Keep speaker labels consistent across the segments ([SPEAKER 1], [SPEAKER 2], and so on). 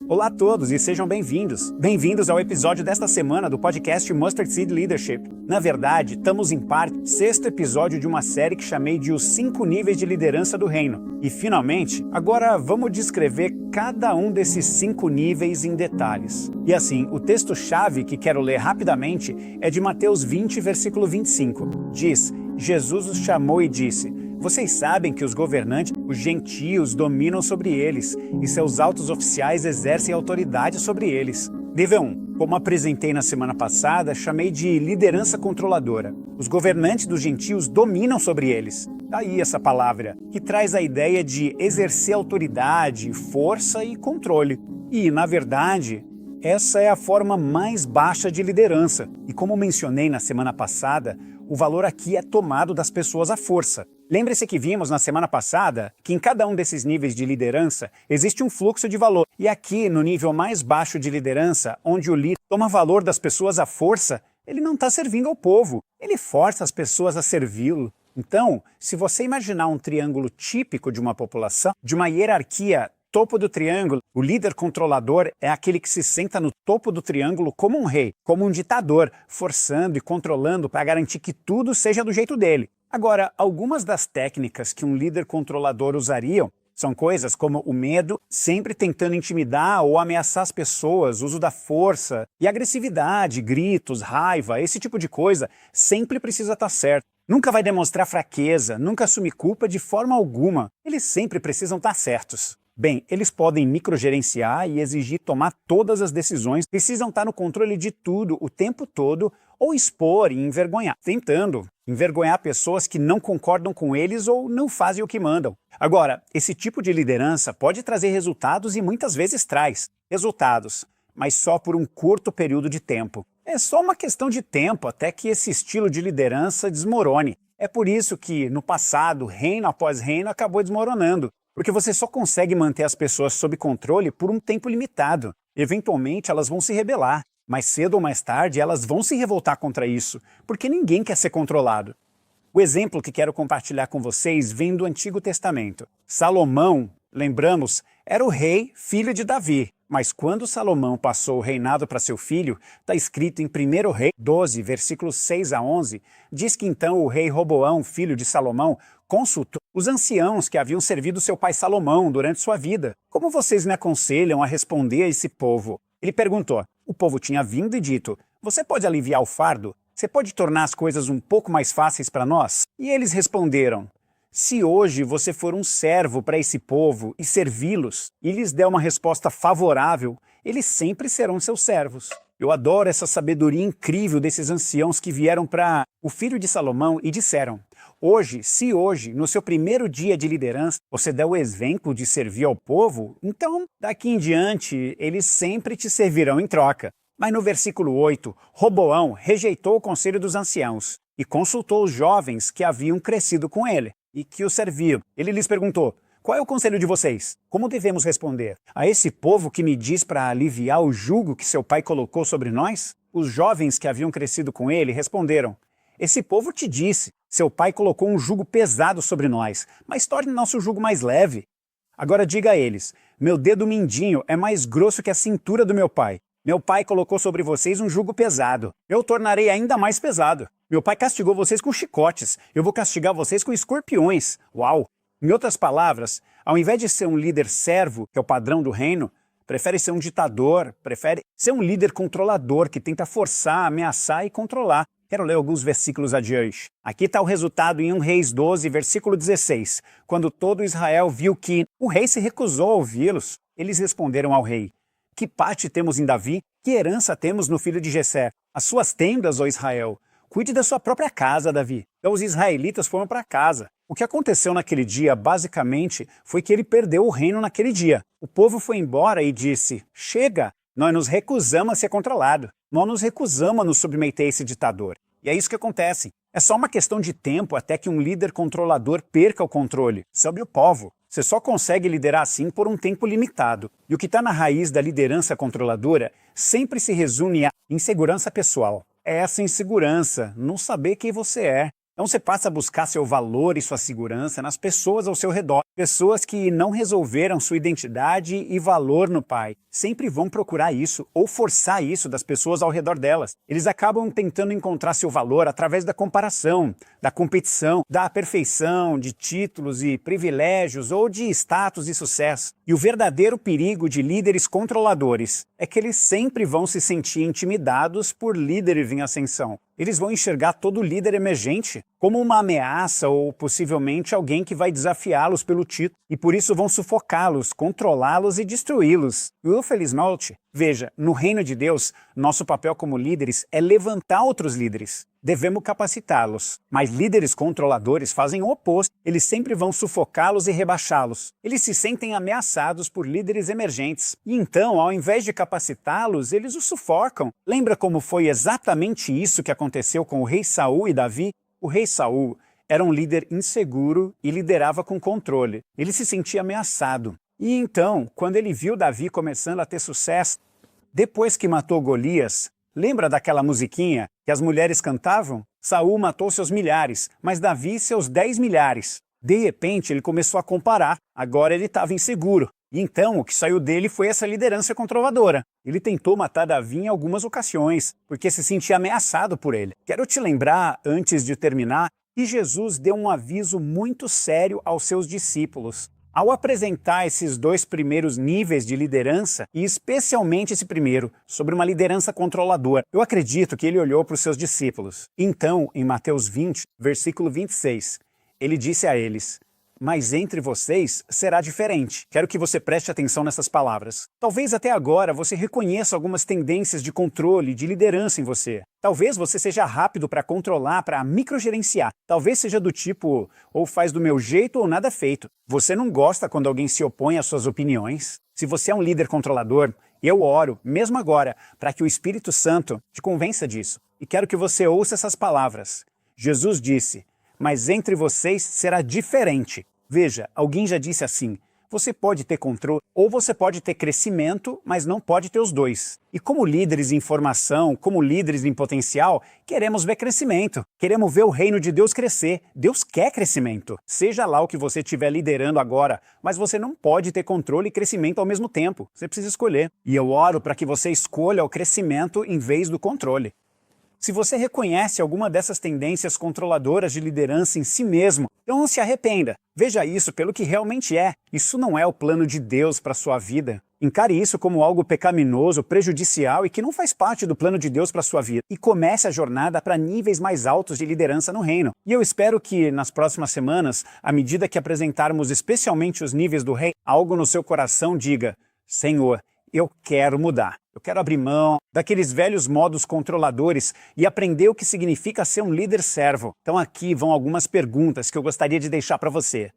[SPEAKER 1] Olá a todos e sejam bem-vindos. Bem-vindos ao episódio desta semana do podcast Mustard Seed Leadership. Na verdade, estamos em parte sexto episódio de uma série que chamei de Os 5 Níveis de Liderança do Reino. E finalmente, agora vamos descrever cada um desses 5 níveis em detalhes. E assim, o texto-chave que quero ler rapidamente é de Mateus 20, versículo 25. Diz: Jesus os chamou e disse: vocês sabem que os governantes, os gentios, dominam sobre eles, e seus altos oficiais exercem autoridade sobre eles. Nível 1. Como apresentei na semana passada, chamei de liderança controladora. Os governantes dos gentios dominam sobre eles. Daí essa palavra, que traz a ideia de exercer autoridade, força e controle. E, na verdade, essa é a forma mais baixa de liderança. E como mencionei na semana passada, o valor aqui é tomado das pessoas à força. Lembre-se que vimos na semana passada que em cada um desses níveis de liderança existe um fluxo de valor. E aqui, no nível mais baixo de liderança, onde o líder toma valor das pessoas à força, ele não está servindo ao povo, ele força as pessoas a servi-lo. Então, se você imaginar um triângulo típico de uma população, de uma hierarquia, topo do triângulo, o líder controlador é aquele que se senta no topo do triângulo como um rei, como um ditador, forçando e controlando para garantir que tudo seja do jeito dele. Agora, algumas das técnicas que um líder controlador usaria são coisas como o medo, sempre tentando intimidar ou ameaçar as pessoas, uso da força e agressividade, gritos, raiva, esse tipo de coisa sempre precisa estar certo. Nunca vai demonstrar fraqueza, nunca assumir culpa de forma alguma. Eles sempre precisam estar certos. Bem, eles podem microgerenciar e exigir tomar todas as decisões, precisam estar no controle de tudo o tempo todo, ou expor e envergonhar, tentando envergonhar pessoas que não concordam com eles ou não fazem o que mandam. Agora, esse tipo de liderança pode trazer resultados e muitas vezes traz resultados, mas só por um curto período de tempo. É só uma questão de tempo até que esse estilo de liderança desmorone. É por isso que, no passado, reino após reino acabou desmoronando. Porque você só consegue manter as pessoas sob controle por um tempo limitado. Eventualmente elas vão se rebelar. Mais cedo ou mais tarde elas vão se revoltar contra isso, porque ninguém quer ser controlado. O exemplo que quero compartilhar com vocês vem do Antigo Testamento. Salomão, lembramos, era o rei, filho de Davi. Mas quando Salomão passou o reinado para seu filho, está escrito em 1 Rei 12, versículos 6 a 11, diz que então o rei Roboão, filho de Salomão, consultou os anciãos que haviam servido seu pai Salomão durante sua vida. Como vocês me aconselham a responder a esse povo? Ele perguntou. O povo tinha vindo e dito: você pode aliviar o fardo? Você pode tornar as coisas um pouco mais fáceis para nós? E eles responderam: se hoje você for um servo para esse povo e servi-los, e lhes der uma resposta favorável, eles sempre serão seus servos. Eu adoro essa sabedoria incrível desses anciãos que vieram para o filho de Salomão e disseram: se hoje, no seu primeiro dia de liderança, você der o exemplo de servir ao povo, então, daqui em diante, eles sempre te servirão em troca. Mas no versículo 8, Roboão rejeitou o conselho dos anciãos e consultou os jovens que haviam crescido com ele e que o serviam. Ele lhes perguntou: qual é o conselho de vocês? Como devemos responder a esse povo que me diz para aliviar o jugo que seu pai colocou sobre nós? Os jovens que haviam crescido com ele responderam: esse povo te disse, seu pai colocou um jugo pesado sobre nós, mas torne nosso jugo mais leve. Agora diga a eles: meu dedo mindinho é mais grosso que a cintura do meu pai. Meu pai colocou sobre vocês um jugo pesado. Eu tornarei ainda mais pesado. Meu pai castigou vocês com chicotes. Eu vou castigar vocês com escorpiões. Uau! Em outras palavras, ao invés de ser um líder servo, que é o padrão do reino, prefere ser um ditador, prefere ser um líder controlador que tenta forçar, ameaçar e controlar. Quero ler alguns versículos adiante. Aqui está o resultado em 1 Reis 12, versículo 16. Quando todo Israel viu que o rei se recusou a ouvi-los, eles responderam ao rei: que parte temos em Davi? Que herança temos no filho de Jessé? As suas tendas, ó Israel. Cuide da sua própria casa, Davi. Então os israelitas foram para casa. O que aconteceu naquele dia, basicamente, foi que ele perdeu o reino naquele dia. O povo foi embora e disse: chega, nós nos recusamos a ser controlado. Nós nos recusamos a nos submeter a esse ditador. E é isso que acontece. É só uma questão de tempo até que um líder controlador perca o controle sobre o povo. Você só consegue liderar assim por um tempo limitado. E o que está na raiz da liderança controladora sempre se resume à insegurança pessoal. É essa insegurança, não saber quem você é. Então você passa a buscar seu valor e sua segurança nas pessoas ao seu redor. Pessoas que não resolveram sua identidade e valor no Pai. Sempre vão procurar isso ou forçar isso das pessoas ao redor delas. Eles acabam tentando encontrar seu valor através da comparação, da competição, da perfeição, de títulos e privilégios ou de status e sucesso. E o verdadeiro perigo de líderes controladores é que eles sempre vão se sentir intimidados por líderes em ascensão. Eles vão enxergar todo líder emergente como uma ameaça ou possivelmente alguém que vai desafiá-los pelo título e por isso vão sufocá-los, controlá-los e destruí-los. Felizmente, veja, no reino de Deus, nosso papel como líderes é levantar outros líderes. Devemos capacitá-los, mas líderes controladores fazem o oposto. Eles sempre vão sufocá-los e rebaixá-los. Eles se sentem ameaçados por líderes emergentes. E então, ao invés de capacitá-los, eles os sufocam. Lembra como foi exatamente isso que aconteceu com o rei Saul e Davi? O rei Saul era um líder inseguro e liderava com controle. Ele se sentia ameaçado. E então, quando ele viu Davi começando a ter sucesso, depois que matou Golias, lembra daquela musiquinha que as mulheres cantavam? Saul matou seus milhares, mas Davi seus 10 milhares. De repente, ele começou a comparar. Agora ele estava inseguro. E então, o que saiu dele foi essa liderança controladora. Ele tentou matar Davi em algumas ocasiões, porque se sentia ameaçado por ele. Quero te lembrar, antes de terminar, que Jesus deu um aviso muito sério aos seus discípulos. Ao apresentar esses dois primeiros níveis de liderança, e especialmente esse primeiro, sobre uma liderança controladora, eu acredito que ele olhou para os seus discípulos. Então, em Mateus 20, versículo 26, ele disse a eles: mas entre vocês será diferente. Quero que você preste atenção nessas palavras. Talvez até agora você reconheça algumas tendências de controle, de liderança em você. Talvez você seja rápido para controlar, para microgerenciar. Talvez seja do tipo, ou faz do meu jeito ou nada feito. Você não gosta quando alguém se opõe às suas opiniões? Se você é um líder controlador, eu oro, mesmo agora, para que o Espírito Santo te convença disso. E quero que você ouça essas palavras. Jesus disse: mas entre vocês será diferente. Veja, alguém já disse assim: você pode ter controle ou você pode ter crescimento, mas não pode ter os dois. E como líderes em formação, como líderes em potencial, queremos ver crescimento. Queremos ver o reino de Deus crescer. Deus quer crescimento. Seja lá o que você estiver liderando agora, mas você não pode ter controle e crescimento ao mesmo tempo. Você precisa escolher. E eu oro para que você escolha o crescimento em vez do controle. Se você reconhece alguma dessas tendências controladoras de liderança em si mesmo, então não se arrependa. Veja isso pelo que realmente é. Isso não é o plano de Deus para a sua vida. Encare isso como algo pecaminoso, prejudicial e que não faz parte do plano de Deus para a sua vida. E comece a jornada para níveis mais altos de liderança no reino. E eu espero que nas próximas semanas, à medida que apresentarmos especialmente os níveis do reino, algo no seu coração diga: Senhor, eu quero mudar. Eu quero abrir mão daqueles velhos modos controladores e aprender o que significa ser um líder servo. Então aqui vão algumas perguntas que eu gostaria de deixar para você.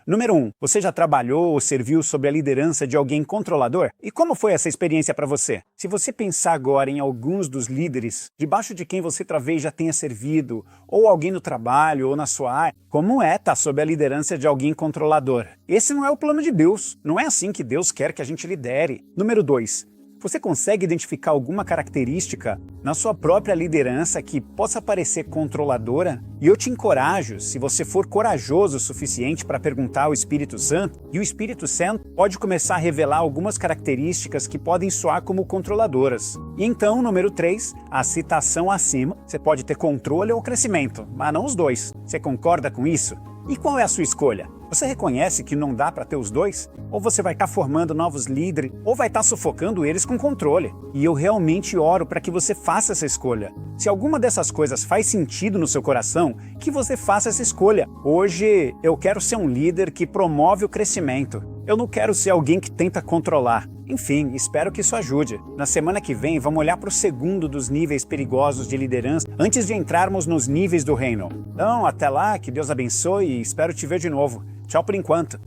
[SPEAKER 1] Número 1, você já trabalhou ou serviu sob a liderança de alguém controlador? E como foi essa experiência para você? Se você pensar agora em alguns dos líderes, debaixo de quem você talvez já tenha servido, ou alguém no trabalho ou na sua área, como é estar sob a liderança de alguém controlador? Esse não é o plano de Deus. Não é assim que Deus quer que a gente lidere. Número 2, você consegue identificar alguma característica na sua própria liderança que possa parecer controladora? E eu te encorajo, se você for corajoso o suficiente para perguntar ao Espírito Santo, e o Espírito Santo pode começar a revelar algumas características que podem soar como controladoras. E então, número 3, a citação acima, você pode ter controle ou crescimento, mas não os dois. Você concorda com isso? E qual é a sua escolha? Você reconhece que não dá para ter os dois? Ou você vai estar formando novos líderes, ou vai estar sufocando eles com controle? E eu realmente oro para que você faça essa escolha. Se alguma dessas coisas faz sentido no seu coração, que você faça essa escolha. Hoje eu quero ser um líder que promove o crescimento. Eu não quero ser alguém que tenta controlar. Enfim, espero que isso ajude. Na semana que vem, vamos olhar para o segundo dos níveis perigosos de liderança antes de entrarmos nos níveis do reino. Então, até lá, que Deus abençoe e espero te ver de novo. Tchau por enquanto.